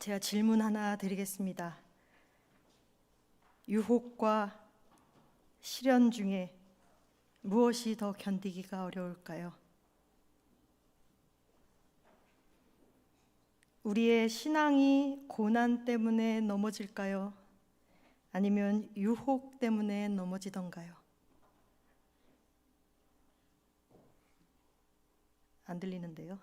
제가 질문 하나 드리겠습니다. 유혹과 시련 중에 무엇이 더 견디기가 어려울까요? 우리의 신앙이 고난 때문에 넘어질까요? 아니면 유혹 때문에 넘어지던가요? 안 들리는데요.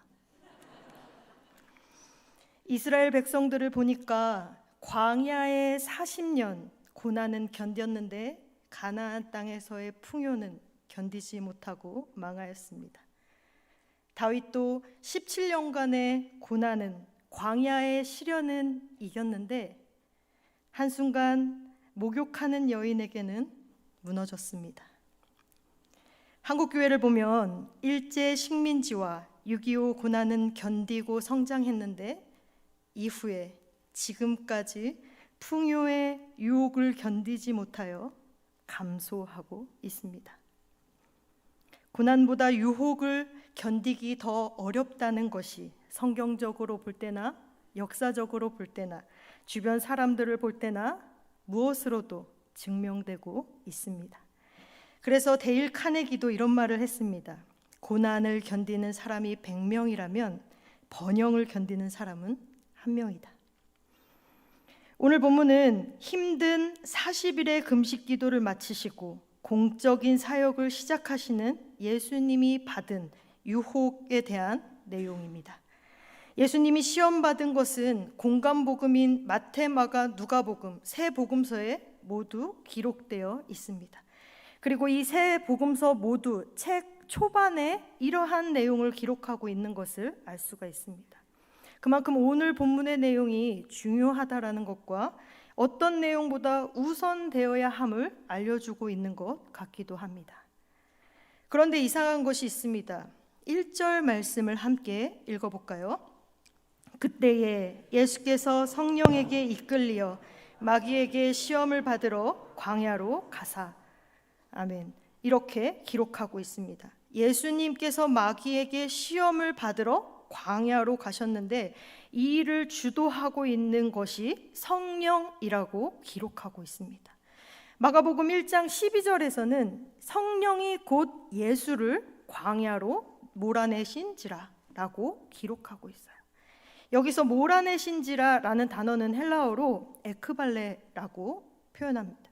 이스라엘 백성들을 보니까 광야에 40년 고난은 견뎠는데 가나안 땅에서의 풍요는 견디지 못하고 망하였습니다. 다윗도 17년간의 고난은, 광야의 시련은 이겼는데 한순간 목욕하는 여인에게는 무너졌습니다. 한국교회를 보면 일제 식민지와 6.25 고난은 견디고 성장했는데 이후에 지금까지 풍요의 유혹을 견디지 못하여 감소하고 있습니다. 고난보다 유혹을 견디기 더 어렵다는 것이 성경적으로 볼 때나 역사적으로 볼 때나 주변 사람들을 볼 때나 무엇으로도 증명되고 있습니다. 그래서 데일 카네기도 이런 말을 했습니다. 고난을 견디는 사람이 100명이라면 번영을 견디는 사람은 1명이다. 오늘 본문은 힘든 40일의 금식 기도를 마치시고 공적인 사역을 시작하시는 예수님이 받은 유혹에 대한 내용입니다. 예수님이 시험받은 것은 공관복음인 마태, 마가, 누가복음 세 복음서에 모두 기록되어 있습니다. 그리고 이 세 복음서 모두 책 초반에 이러한 내용을 기록하고 있는 것을 알 수가 있습니다. 그만큼 오늘 본문의 내용이 중요하다라는 것과 어떤 내용보다 우선되어야 함을 알려주고 있는 것 같기도 합니다. 그런데 이상한 것이 있습니다. 1절 말씀을 함께 읽어볼까요? 그때에 예수께서 성령에게 이끌리어 마귀에게 시험을 받으러 광야로 가사. 아멘. 이렇게 기록하고 있습니다. 예수님께서 마귀에게 시험을 받으러 광야로 가셨는데 이 일을 주도하고 있는 것이 성령이라고 기록하고 있습니다. 마가복음 1장 12절에서는 성령이 곧 예수를 광야로 몰아내신지라 라고 기록하고 있어요. 여기서 몰아내신지라라는 단어는 헬라어로 에크발레라고 표현합니다.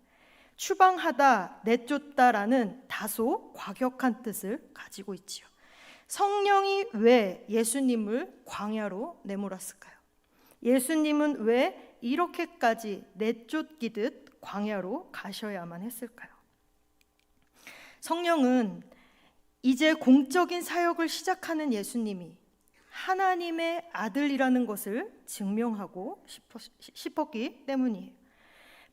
추방하다, 내쫓다라는 다소 과격한 뜻을 가지고 있지요. 성령이 왜 예수님을 광야로 내몰았을까요? 예수님은 왜 이렇게까지 내쫓기듯 광야로 가셔야만 했을까요? 성령은 이제 공적인 사역을 시작하는 예수님이 하나님의 아들이라는 것을 증명하고 싶었기 때문이에요.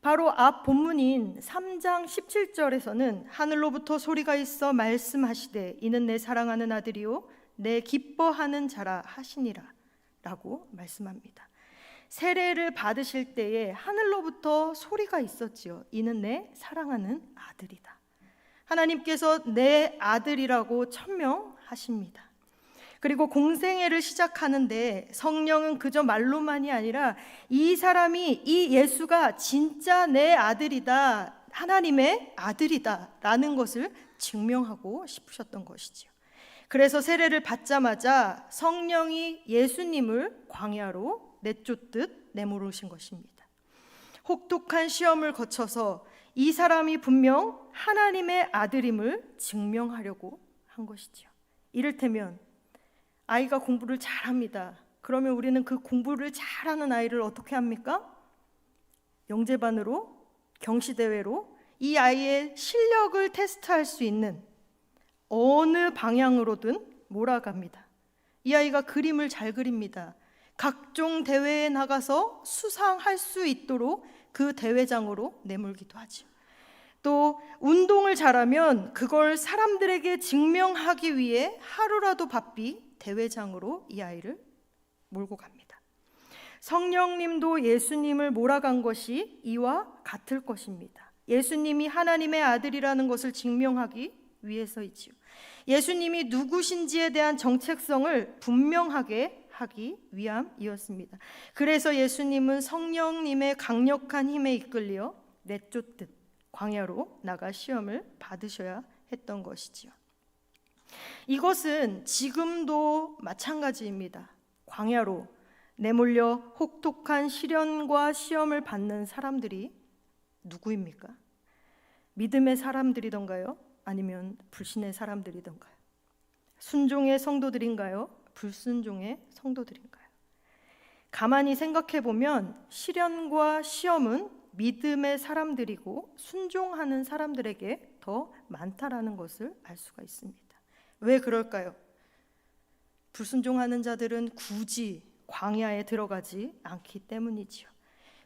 바로 앞 본문인 3장 17절에서는 하늘로부터 소리가 있어 말씀하시되 이는 내 사랑하는 아들이요 내 기뻐하는 자라 하시니라 라고 말씀합니다. 세례를 받으실 때에 하늘로부터 소리가 있었지요. 이는 내 사랑하는 아들이다. 하나님께서 내 아들이라고 천명하십니다. 그리고 공생애를 시작하는데 성령은 그저 말로만이 아니라 이 사람이, 이 예수가 진짜 내 아들이다, 하나님의 아들이다 라는 것을 증명하고 싶으셨던 것이지요. 그래서 세례를 받자마자 성령이 예수님을 광야로 내쫓듯 내몰으신 것입니다. 혹독한 시험을 거쳐서 이 사람이 분명 하나님의 아들임을 증명하려고 한 것이지요. 이를테면 아이가 공부를 잘합니다. 그러면 우리는 그 공부를 잘하는 아이를 어떻게 합니까? 영재반으로, 경시대회로 이 아이의 실력을 테스트할 수 있는 어느 방향으로든 몰아갑니다. 이 아이가 그림을 잘 그립니다. 각종 대회에 나가서 수상할 수 있도록 그 대회장으로 내몰기도 하죠. 또 운동을 잘하면 그걸 사람들에게 증명하기 위해 하루라도 바삐 대회장으로 이 아이를 몰고 갑니다. 성령님도 예수님을 몰아간 것이 이와 같을 것입니다. 예수님이 하나님의 아들이라는 것을 증명하기 위해서이지요. 예수님이 누구신지에 대한 정체성을 분명하게 하기 위함이었습니다. 그래서 예수님은 성령님의 강력한 힘에 이끌려 내쫓듯 광야로 나가 시험을 받으셔야 했던 것이지요. 이것은 지금도 마찬가지입니다. 광야로 내몰려 혹독한 시련과 시험을 받는 사람들이 누구입니까? 믿음의 사람들이던가요? 아니면 불신의 사람들이던가요? 순종의 성도들인가요? 불순종의 성도들인가요? 가만히 생각해 보면 시련과 시험은 믿음의 사람들이고 순종하는 사람들에게 더 많다라는 것을 알 수가 있습니다. 왜 그럴까요? 불순종하는 자들은 굳이 광야에 들어가지 않기 때문이지요.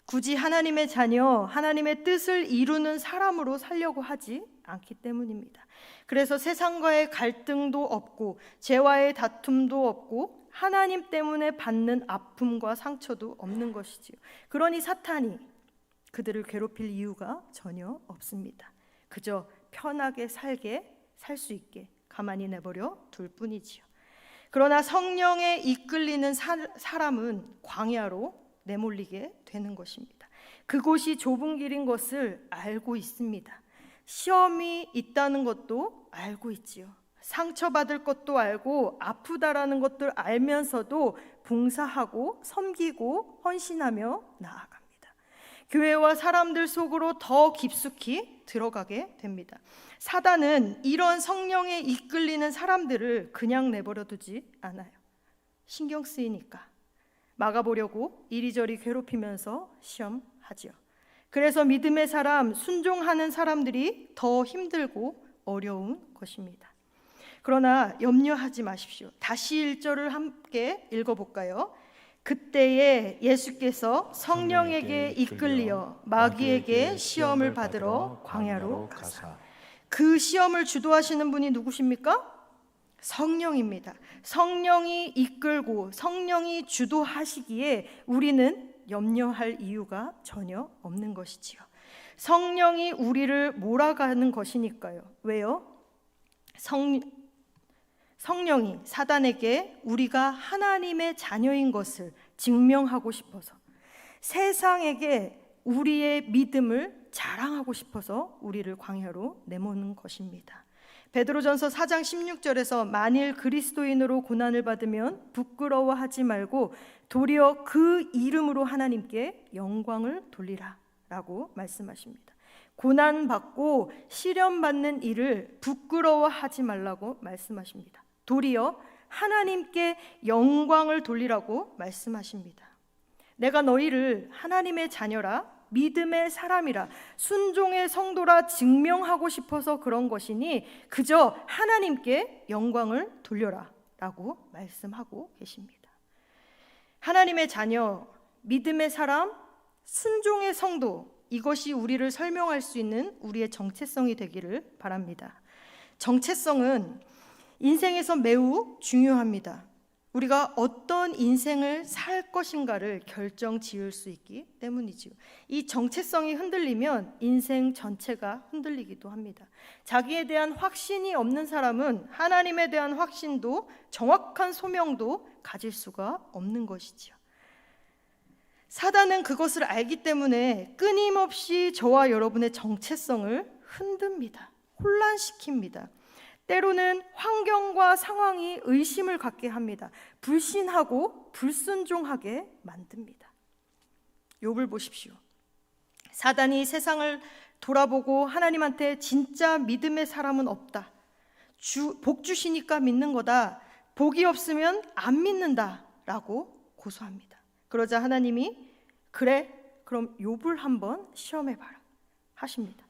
굳이 하나님의 자녀, 하나님의 뜻을 이루는 사람으로 살려고 하지 않기 때문입니다. 그래서 세상과의 갈등도 없고 죄와의 다툼도 없고 하나님 때문에 받는 아픔과 상처도 없는 것이지요. 그러니 사탄이 그들을 괴롭힐 이유가 전혀 없습니다. 그저 편하게 살 수 있게 가만히 내버려 둘 뿐이지요. 그러나 성령에 이끌리는 사람은 광야로 내몰리게 되는 것입니다. 그곳이 좁은 길인 것을 알고 있습니다. 시험이 있다는 것도 알고 있지요. 상처받을 것도 알고 아프다라는 것들 알면서도 봉사하고 섬기고 헌신하며 나아갑니다. 교회와 사람들 속으로 더 깊숙이 들어가게 됩니다. 사단은 이런 성령에 이끌리는 사람들을 그냥 내버려 두지 않아요. 신경 쓰이니까 막아보려고 이리저리 괴롭히면서 시험하지요. 그래서 믿음의 사람, 순종하는 사람들이 더 힘들고 어려운 것입니다. 그러나 염려하지 마십시오. 다시 1절을 함께 읽어볼까요? 그때에 예수께서 성령에게 이끌려 마귀에게 시험을 받으러 광야로 가사. 그 시험을 주도하시는 분이 누구십니까? 성령입니다. 성령이 이끌고 성령이 주도하시기에 우리는 염려할 이유가 전혀 없는 것이지요. 성령이 우리를 몰아가는 것이니까요. 왜요? 성령이 사단에게 우리가 하나님의 자녀인 것을 증명하고 싶어서, 세상에게 우리의 믿음을 자랑하고 싶어서 우리를 광야로 내모는 것입니다. 베드로전서 4장 16절에서 만일 그리스도인으로 고난을 받으면 부끄러워하지 말고 도리어 그 이름으로 하나님께 영광을 돌리라 라고 말씀하십니다. 고난받고 시련받는 일을 부끄러워하지 말라고 말씀하십니다. 도리어 하나님께 영광을 돌리라고 말씀하십니다. 내가 너희를 하나님의 자녀라, 믿음의 사람이라, 순종의 성도라 증명하고 싶어서 그런 것이니 그저 하나님께 영광을 돌려라 라고 말씀하고 계십니다. 하나님의 자녀, 믿음의 사람, 순종의 성도, 이것이 우리를 설명할 수 있는 우리의 정체성이 되기를 바랍니다. 정체성은 인생에서 매우 중요합니다. 우리가 어떤 인생을 살 것인가를 결정 지을 수 있기 때문이지요. 이 정체성이 흔들리면 인생 전체가 흔들리기도 합니다. 자기에 대한 확신이 없는 사람은 하나님에 대한 확신도 정확한 소명도 가질 수가 없는 것이지요. 사단은 그것을 알기 때문에 끊임없이 저와 여러분의 정체성을 흔듭니다. 혼란시킵니다. 때로는 환경과 상황이 의심을 갖게 합니다. 불신하고 불순종하게 만듭니다. 욥을 보십시오. 사단이 세상을 돌아보고 하나님한테 진짜 믿음의 사람은 없다, 복 주시니까 믿는 거다, 복이 없으면 안 믿는다 라고 고소합니다. 그러자 하나님이 그래, 그럼 욥을 한번 시험해봐라 하십니다.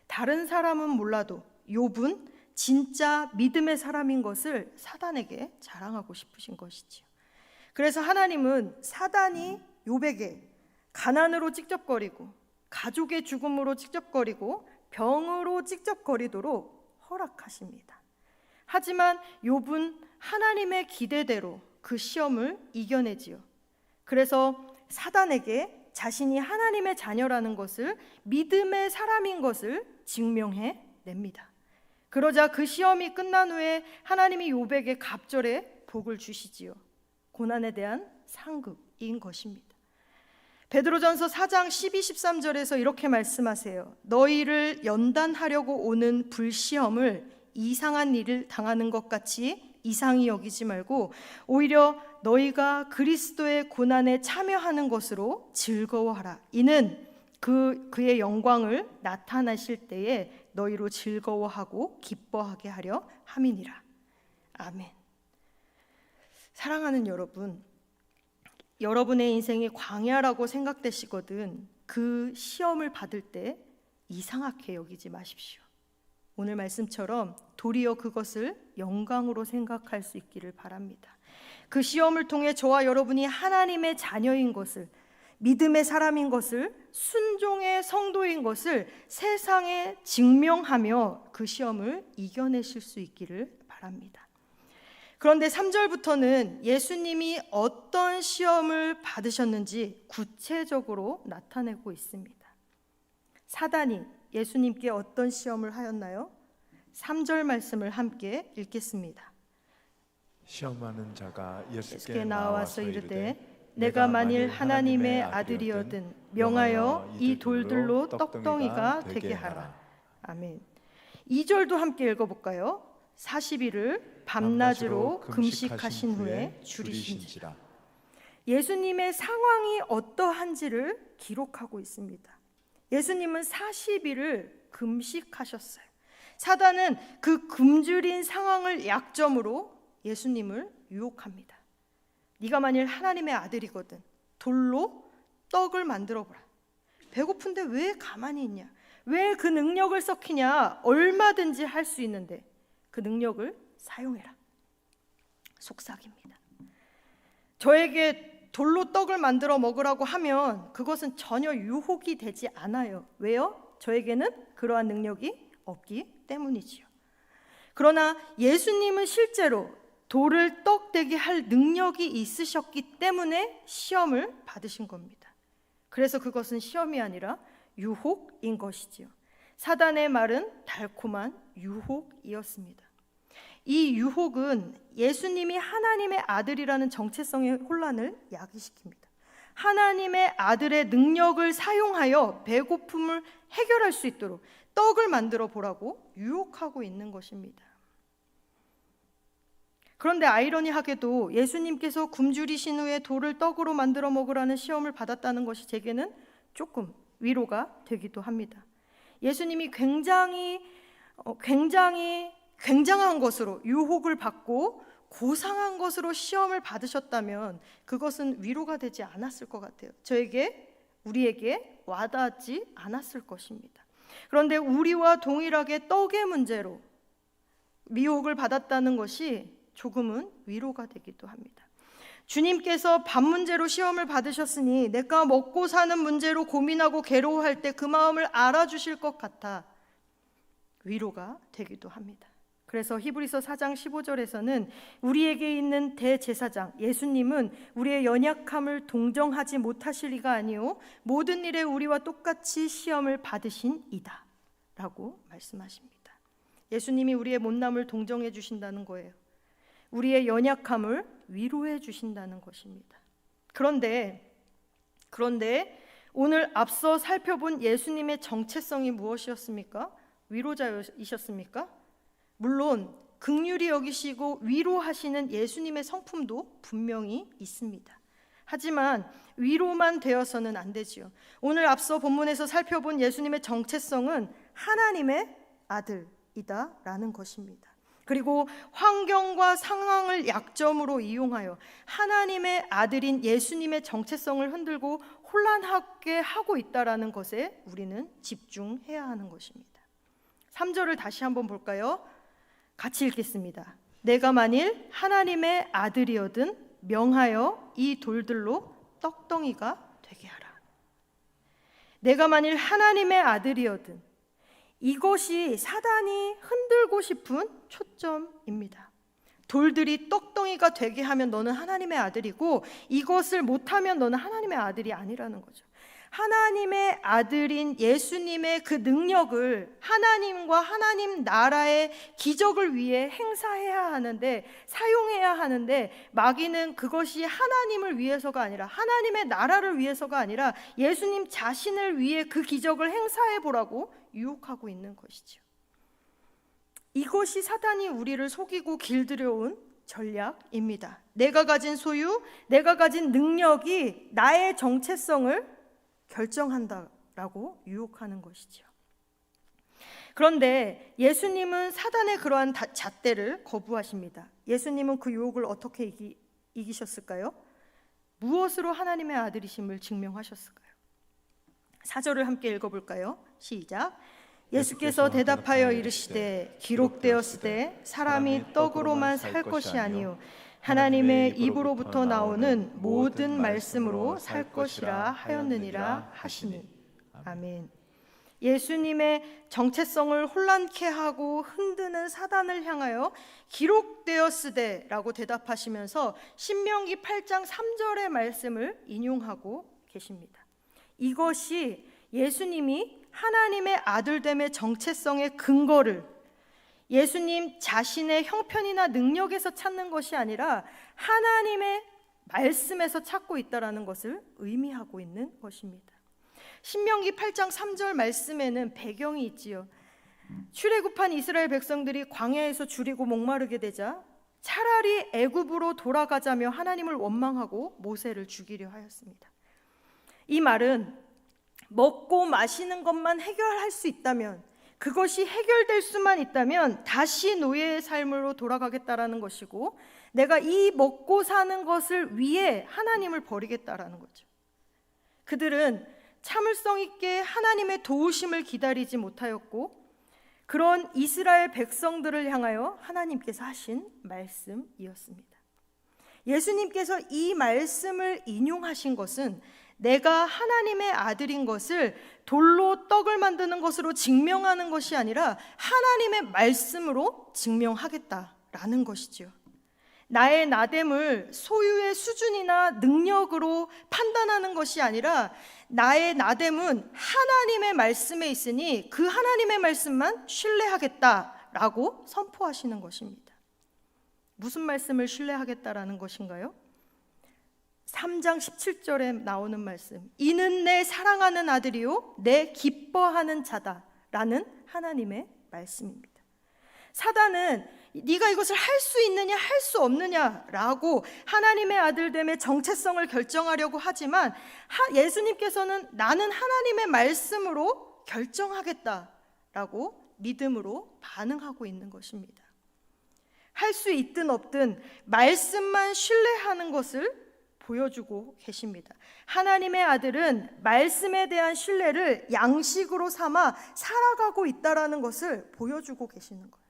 다른 사람은 몰라도 욥은 진짜 믿음의 사람인 것을 사단에게 자랑하고 싶으신 것이지요. 그래서 하나님은 사단이 욥에게 가난으로 찝쩍거리고 가족의 죽음으로 찝쩍거리고 병으로 찝쩍거리도록 허락하십니다. 하지만 욥은 하나님의 기대대로 그 시험을 이겨내지요. 그래서 사단에게 자신이 하나님의 자녀라는 것을, 믿음의 사람인 것을 증명해 냅니다. 그러자 그 시험이 끝난 후에 하나님이 욥에게 갑절의 복을 주시지요. 고난에 대한 상급인 것입니다. 베드로전서 4장 12, 13절에서 이렇게 말씀하세요. 너희를 연단하려고 오는 불시험을 이상한 일을 당하는 것 같이 이상히 여기지 말고 오히려 너희가 그리스도의 고난에 참여하는 것으로 즐거워하라. 이는 그의 영광을 나타나실 때에 너희로 즐거워하고 기뻐하게 하려 함이니라. 아멘. 사랑하는 여러분, 여러분의 인생이 광야라고 생각되시거든 그 시험을 받을 때 이상하게 여기지 마십시오. 오늘 말씀처럼 도리어 그것을 영광으로 생각할 수 있기를 바랍니다. 그 시험을 통해 저와 여러분이 하나님의 자녀인 것을, 믿음의 사람인 것을, 순종의 성도인 것을 세상에 증명하며 그 시험을 이겨내실 수 있기를 바랍니다. 그런데 3절부터는 예수님이 어떤 시험을 받으셨는지 구체적으로 나타내고 있습니다. 사단이 예수님께 어떤 시험을 하였나요? 3절 말씀을 함께 읽겠습니다. 시험하는 자가 예수께 나와서 이르되 내가 만일 하나님의 아들이거든 명하여 이 돌들로 떡덩이가 되게 하라. 아멘. 2절도 함께 읽어볼까요? 40일을 밤낮으로 금식하신 후에 줄이신지라. 예수님의 상황이 어떠한지를 기록하고 있습니다. 예수님은 40일을 금식하셨어요. 사단은 그 굶주린 상황을 약점으로 예수님을 유혹합니다. 네가 만일 하나님의 아들이거든 돌로 떡을 만들어 보라. 배고픈데 왜 가만히 있냐? 왜 그 능력을 썩히냐? 얼마든지 할 수 있는데 그 능력을 사용해라. 속삭입니다. 저에게 돌로 떡을 만들어 먹으라고 하면 그것은 전혀 유혹이 되지 않아요. 왜요? 저에게는 그러한 능력이 없기 때문이지요. 그러나 예수님은 실제로 돌을 떡 되게 할 능력이 있으셨기 때문에 시험을 받으신 겁니다. 그래서 그것은 시험이 아니라 유혹인 것이지요. 사단의 말은 달콤한 유혹이었습니다. 이 유혹은 예수님이 하나님의 아들이라는 정체성의 혼란을 야기시킵니다. 하나님의 아들의 능력을 사용하여 배고픔을 해결할 수 있도록 떡을 만들어 보라고 유혹하고 있는 것입니다. 그런데 아이러니하게도 예수님께서 굶주리신 후에 돌을 떡으로 만들어 먹으라는 시험을 받았다는 것이 제게는 조금 위로가 되기도 합니다. 예수님이 굉장한 것으로 유혹을 받고 고상한 것으로 시험을 받으셨다면 그것은 위로가 되지 않았을 것 같아요. 우리에게 와닿지 않았을 것입니다. 그런데 우리와 동일하게 떡의 문제로 미혹을 받았다는 것이 조금은 위로가 되기도 합니다. 주님께서 밥 문제로 시험을 받으셨으니 내가 먹고 사는 문제로 고민하고 괴로워할 때 그 마음을 알아주실 것 같아 위로가 되기도 합니다. 그래서 히브리서 4장 15절에서는 우리에게 있는 대제사장 예수님은 우리의 연약함을 동정하지 못하실 리가 아니요 모든 일에 우리와 똑같이 시험을 받으신 이다 라고 말씀하십니다. 예수님이 우리의 못남을 동정해 주신다는 거예요. 우리의 연약함을 위로해 주신다는 것입니다. 그런데 오늘 앞서 살펴본 예수님의 정체성이 무엇이었습니까? 위로자이셨습니까? 물론 긍휼히 여기시고 위로하시는 예수님의 성품도 분명히 있습니다. 하지만 위로만 되어서는 안 되지요. 오늘 앞서 본문에서 살펴본 예수님의 정체성은 하나님의 아들이다라는 것입니다. 그리고 환경과 상황을 약점으로 이용하여 하나님의 아들인 예수님의 정체성을 흔들고 혼란하게 하고 있다라는 것에 우리는 집중해야 하는 것입니다. 3절을 다시 한번 볼까요? 같이 읽겠습니다. 내가 만일 하나님의 아들이거든 명하여 이 돌들로 떡덩이가 되게 하라. 내가 만일 하나님의 아들이거든 이것이 사단이 흔들고 싶은 초점입니다. 돌들이 떡덩이가 되게 하면 너는 하나님의 아들이고 이것을 못하면 너는 하나님의 아들이 아니라는 거죠. 하나님의 아들인 예수님의 그 능력을 하나님과 하나님 나라의 기적을 위해 행사해야 하는데, 사용해야 하는데, 마귀는 그것이 하나님을 위해서가 아니라, 하나님의 나라를 위해서가 아니라 예수님 자신을 위해 그 기적을 행사해 보라고 유혹하고 있는 것이죠. 이것이 사단이 우리를 속이고 길들여온 전략입니다. 내가 가진 소유, 내가 가진 능력이 나의 정체성을 결정한다라고 유혹하는 것이죠. 그런데 예수님은 사단의 그러한 잣대를 거부하십니다. 예수님은 그 유혹을 어떻게 이기셨을까요? 무엇으로 하나님의 아들이심을 증명하셨을까요? 4절을 함께 읽어볼까요? 시작. 예수께서 대답하여 이르시되 기록되었으되 사람이 떡으로만 살 것이 아니요 하나님의 입으로부터 나오는 모든 말씀으로 살 것이라 하였느니라 하시니. 아멘. 예수님의 정체성을 혼란케 하고 흔드는 사단을 향하여 기록되었으되라고 대답하시면서 신명기 8장 3절의 말씀을 인용하고 계십니다. 이것이 예수님이 하나님의 아들됨의 정체성의 근거를 예수님 자신의 형편이나 능력에서 찾는 것이 아니라 하나님의 말씀에서 찾고 있다는 것을 의미하고 있는 것입니다. 신명기 8장 3절 말씀에는 배경이 있지요. 출애굽한 이스라엘 백성들이 광야에서 줄이고 목마르게 되자 차라리 애굽으로 돌아가자며 하나님을 원망하고 모세를 죽이려 하였습니다. 이 말은 먹고 마시는 것만 해결할 수 있다면, 그것이 해결될 수만 있다면 다시 노예의 삶으로 돌아가겠다라는 것이고, 내가 이 먹고 사는 것을 위해 하나님을 버리겠다라는 거죠. 그들은 참을성 있게 하나님의 도우심을 기다리지 못하였고, 그런 이스라엘 백성들을 향하여 하나님께서 하신 말씀이었습니다. 예수님께서 이 말씀을 인용하신 것은 내가 하나님의 아들인 것을 돌로 떡을 만드는 것으로 증명하는 것이 아니라 하나님의 말씀으로 증명하겠다라는 것이죠. 나의 나됨을 소유의 수준이나 능력으로 판단하는 것이 아니라 나의 나됨은 하나님의 말씀에 있으니 그 하나님의 말씀만 신뢰하겠다라고 선포하시는 것입니다. 무슨 말씀을 신뢰하겠다라는 것인가요? 3장 17절에 나오는 말씀, 이는 내 사랑하는 아들이요 내 기뻐하는 자다라는 하나님의 말씀입니다. 사단은 네가 이것을 할 수 있느냐 할 수 없느냐라고 하나님의 아들됨의 정체성을 결정하려고 하지만 예수님께서는 나는 하나님의 말씀으로 결정하겠다라고 믿음으로 반응하고 있는 것입니다. 할 수 있든 없든 말씀만 신뢰하는 것을 보여주고 계십니다. 하나님의 아들은 말씀에 대한 신뢰를 양식으로 삼아 살아가고 있다라는 것을 보여주고 계시는 거예요.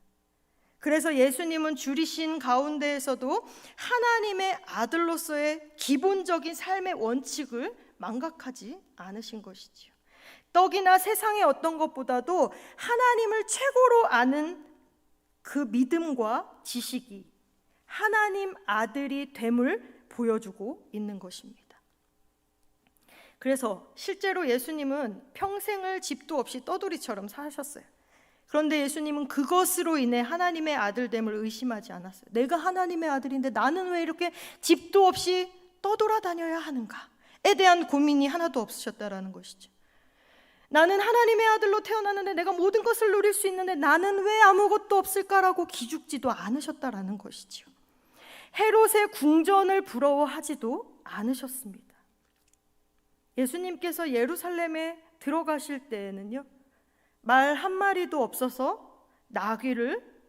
그래서 예수님은 줄이신 가운데에서도 하나님의 아들로서의 기본적인 삶의 원칙을 망각하지 않으신 것이지요. 떡이나 세상의 어떤 것보다도 하나님을 최고로 아는 그 믿음과 지식이 하나님 아들이 됨을 보여주고 있는 것입니다. 그래서 실제로 예수님은 평생을 집도 없이 떠돌이처럼 사셨어요. 그런데 예수님은 그것으로 인해 하나님의 아들됨을 의심하지 않았어요. 내가 하나님의 아들인데 나는 왜 이렇게 집도 없이 떠돌아다녀야 하는가에 대한 고민이 하나도 없으셨다라는 것이죠. 나는 하나님의 아들로 태어났는데 내가 모든 것을 누릴 수 있는데 나는 왜 아무것도 없을까라고 기죽지도 않으셨다라는 것이죠. 헤롯의 궁전을 부러워하지도 않으셨습니다. 예수님께서 예루살렘에 들어가실 때에는요, 말 한마리도 없어서 나귀를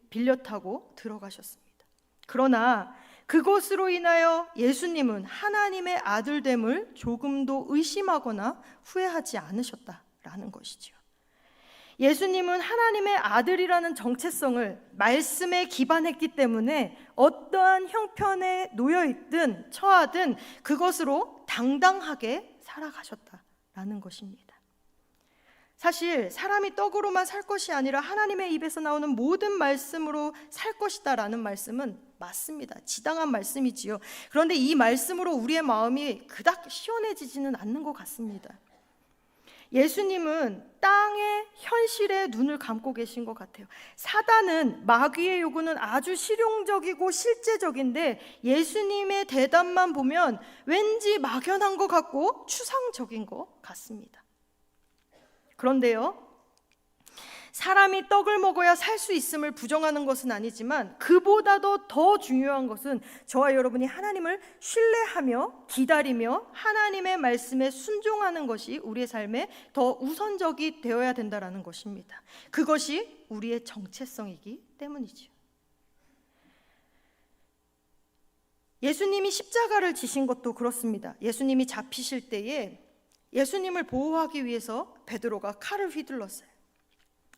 빌려 타고 들어가셨습니다. 그러나 그것으로 인하여 예수님은 하나님의 아들됨을 조금도 의심하거나 후회하지 않으셨다라는 것이죠. 예수님은 하나님의 아들이라는 정체성을 말씀에 기반했기 때문에 어떠한 형편에 놓여있든 처하든 그것으로 당당하게 살아가셨다라는 것입니다. 사실 사람이 떡으로만 살 것이 아니라 하나님의 입에서 나오는 모든 말씀으로 살 것이다 라는 말씀은 맞습니다. 지당한 말씀이지요. 그런데 이 말씀으로 우리의 마음이 그닥 시원해지지는 않는 것 같습니다. 예수님은 땅의 현실에 눈을 감고 계신 것 같아요. 사단은, 마귀의 요구는 아주 실용적이고 실제적인데 예수님의 대답만 보면 왠지 막연한 것 같고 추상적인 것 같습니다. 그런데요, 사람이 떡을 먹어야 살 수 있음을 부정하는 것은 아니지만 그보다도 더 중요한 것은 저와 여러분이 하나님을 신뢰하며 기다리며 하나님의 말씀에 순종하는 것이 우리의 삶에 더 우선적이 되어야 된다는 것입니다. 그것이 우리의 정체성이기 때문이죠. 예수님이 십자가를 지신 것도 그렇습니다. 예수님이 잡히실 때에 예수님을 보호하기 위해서 베드로가 칼을 휘둘렀어요.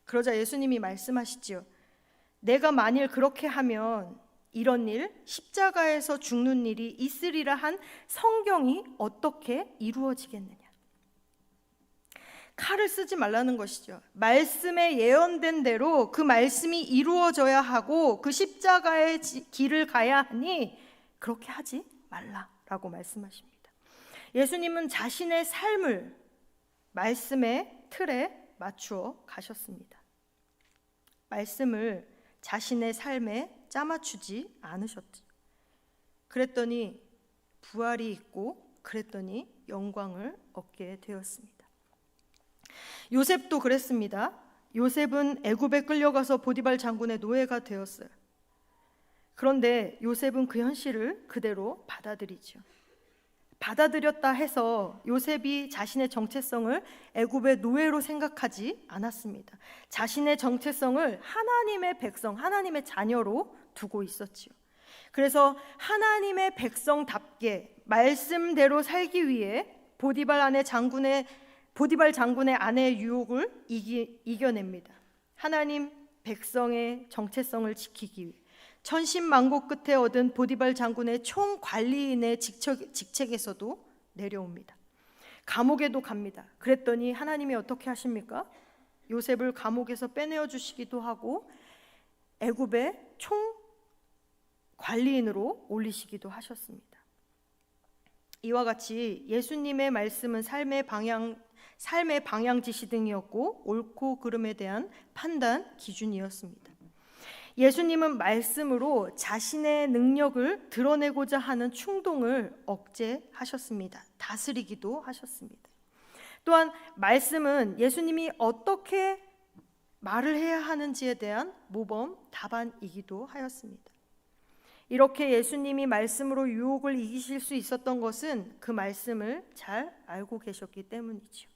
그러자 예수님이 말씀하시지요. 내가 만일 그렇게 하면 이런 일, 십자가에서 죽는 일이 있으리라 한 성경이 어떻게 이루어지겠느냐. 칼을 쓰지 말라는 것이죠. 말씀에 예언된 대로 그 말씀이 이루어져야 하고 그 십자가의 길을 가야 하니 그렇게 하지 말라라고 말씀하십니다. 예수님은 자신의 삶을 말씀의 틀에 맞추어 가셨습니다. 말씀을 자신의 삶에 짜맞추지 않으셨죠. 그랬더니 부활이 있고 그랬더니 영광을 얻게 되었습니다. 요셉도 그랬습니다. 요셉은 애굽에 끌려가서 보디발 장군의 노예가 되었어요. 그런데 요셉은 그 현실을 그대로 받아들이죠. 받아들였다 해서 요셉이 자신의 정체성을 애굽의 노예로 생각하지 않았습니다. 자신의 정체성을 하나님의 백성, 하나님의 자녀로 두고 있었지요. 그래서 하나님의 백성답게 말씀대로 살기 위해 보디발 장군의 아내의 유혹을 이겨냅니다. 하나님 백성의 정체성을 지키기 위해 천신만고 끝에 얻은 보디발 장군의 총관리인의 직책에서도 내려옵니다. 감옥에도 갑니다. 그랬더니 하나님이 어떻게 하십니까? 요셉을 감옥에서 빼내어 주시기도 하고 애굽의 총관리인으로 올리시기도 하셨습니다. 이와 같이 예수님의 말씀은 삶의 방향 지시등이었고 옳고 그름에 대한 판단 기준이었습니다. 예수님은 말씀으로 자신의 능력을 드러내고자 하는 충동을 억제하셨습니다. 다스리기도 하셨습니다. 또한 말씀은 예수님이 어떻게 말을 해야 하는지에 대한 모범 답안이기도 하였습니다. 이렇게 예수님이 말씀으로 유혹을 이기실 수 있었던 것은 그 말씀을 잘 알고 계셨기 때문이죠.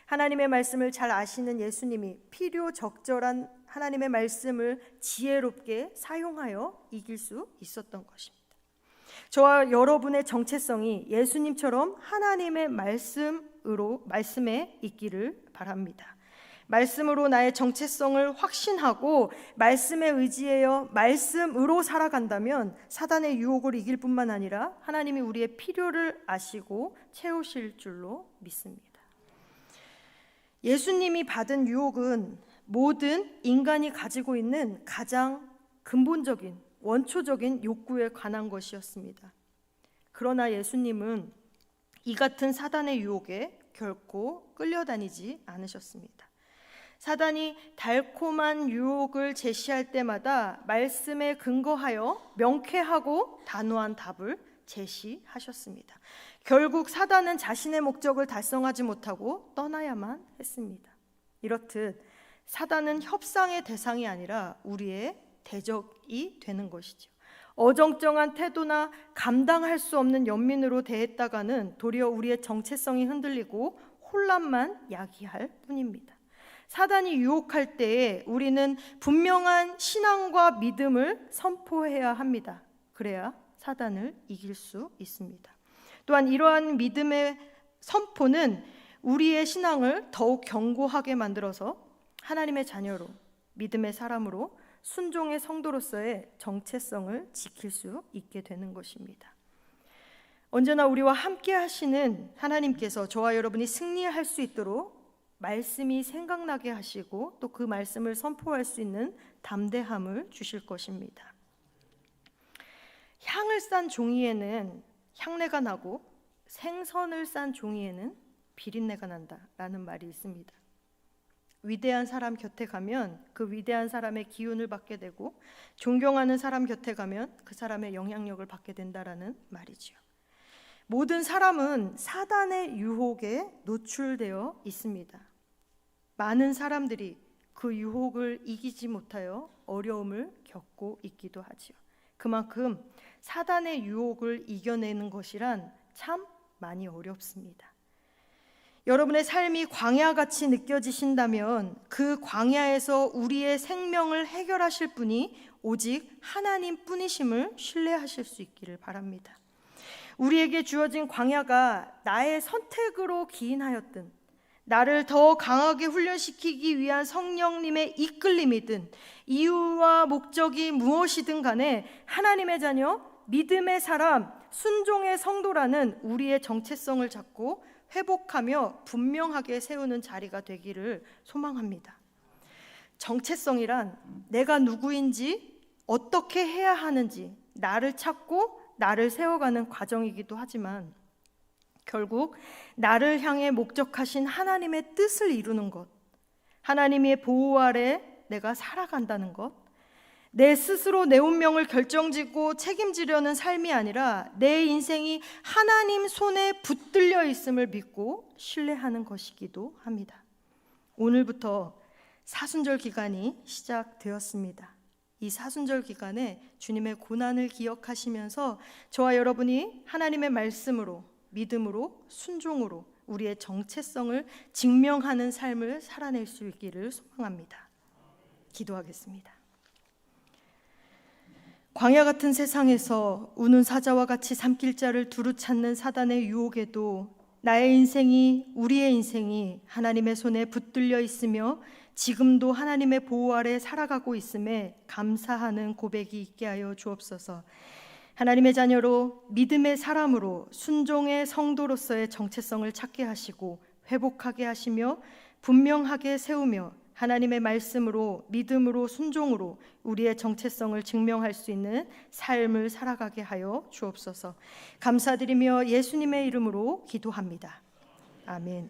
하나님의 말씀을 잘 아시는 예수님이 필요적절한 하나님의 말씀을 지혜롭게 사용하여 이길 수 있었던 것입니다. 저와 여러분의 정체성이 예수님처럼 하나님의 말씀에 있기를 바랍니다. 말씀으로 나의 정체성을 확신하고 말씀에 의지하여 말씀으로 살아간다면 사단의 유혹을 이길 뿐만 아니라 하나님이 우리의 필요를 아시고 채우실 줄로 믿습니다. 예수님이 받은 유혹은 모든 인간이 가지고 있는 가장 근본적인 원초적인 욕구에 관한 것이었습니다. 그러나 예수님은 이 같은 사단의 유혹에 결코 끌려다니지 않으셨습니다. 사단이 달콤한 유혹을 제시할 때마다 말씀에 근거하여 명쾌하고 단호한 답을 제시하셨습니다. 결국 사단은 자신의 목적을 달성하지 못하고 떠나야만 했습니다. 이렇듯 사단은 협상의 대상이 아니라 우리의 대적이 되는 것이죠. 어정쩡한 태도나 감당할 수 없는 연민으로 대했다가는 도리어 우리의 정체성이 흔들리고 혼란만 야기할 뿐입니다. 사단이 유혹할 때에 우리는 분명한 신앙과 믿음을 선포해야 합니다. 그래야 사단을 이길 수 있습니다. 또한 이러한 믿음의 선포는 우리의 신앙을 더욱 견고하게 만들어서 하나님의 자녀로, 믿음의 사람으로, 순종의 성도로서의 정체성을 지킬 수 있게 되는 것입니다. 언제나 우리와 함께 하시는 하나님께서 저와 여러분이 승리할 수 있도록 말씀이 생각나게 하시고 또 그 말씀을 선포할 수 있는 담대함을 주실 것입니다. 향을 싼 종이에는 향내가 나고 생선을 싼 종이에는 비린내가 난다라는 말이 있습니다. 위대한 사람 곁에 가면 그 위대한 사람의 기운을 받게 되고 존경하는 사람 곁에 가면 그 사람의 영향력을 받게 된다라는 말이죠. 모든 사람은 사단의 유혹에 노출되어 있습니다. 많은 사람들이 그 유혹을 이기지 못하여 어려움을 겪고 있기도 하지요. 그만큼 사단의 유혹을 이겨내는 것이란 참 많이 어렵습니다. 여러분의 삶이 광야같이 느껴지신다면 그 광야에서 우리의 생명을 해결하실 분이 오직 하나님 뿐이심을 신뢰하실 수 있기를 바랍니다. 우리에게 주어진 광야가 나의 선택으로 기인하였든 나를 더 강하게 훈련시키기 위한 성령님의 이끌림이든 이유와 목적이 무엇이든 간에 하나님의 자녀, 믿음의 사람, 순종의 성도라는 우리의 정체성을 잡고 회복하며 분명하게 세우는 자리가 되기를 소망합니다. 정체성이란 내가 누구인지 어떻게 해야 하는지 나를 찾고 나를 세워가는 과정이기도 하지만 결국 나를 향해 목적하신 하나님의 뜻을 이루는 것, 하나님의 보호 아래 내가 살아간다는 것, 내 스스로 내 운명을 결정짓고 책임지려는 삶이 아니라 내 인생이 하나님 손에 붙들려 있음을 믿고 신뢰하는 것이기도 합니다. 오늘부터 사순절 기간이 시작되었습니다. 이 사순절 기간에 주님의 고난을 기억하시면서 저와 여러분이 하나님의 말씀으로, 믿음으로, 순종으로 우리의 정체성을 증명하는 삶을 살아낼 수 있기를 소망합니다. 기도하겠습니다. 광야 같은 세상에서 우는 사자와 같이 삼킬 자를 두루 찾는 사단의 유혹에도 나의 인생이, 우리의 인생이 하나님의 손에 붙들려 있으며 지금도 하나님의 보호 아래 살아가고 있음에 감사하는 고백이 있게 하여 주옵소서. 하나님의 자녀로 믿음의 사람으로 순종의 성도로서의 정체성을 찾게 하시고 회복하게 하시며 분명하게 세우며 하나님의 말씀으로 믿음으로 순종으로 우리의 정체성을 증명할 수 있는 삶을 살아가게 하여 주옵소서. 감사드리며 예수님의 이름으로 기도합니다. 아멘.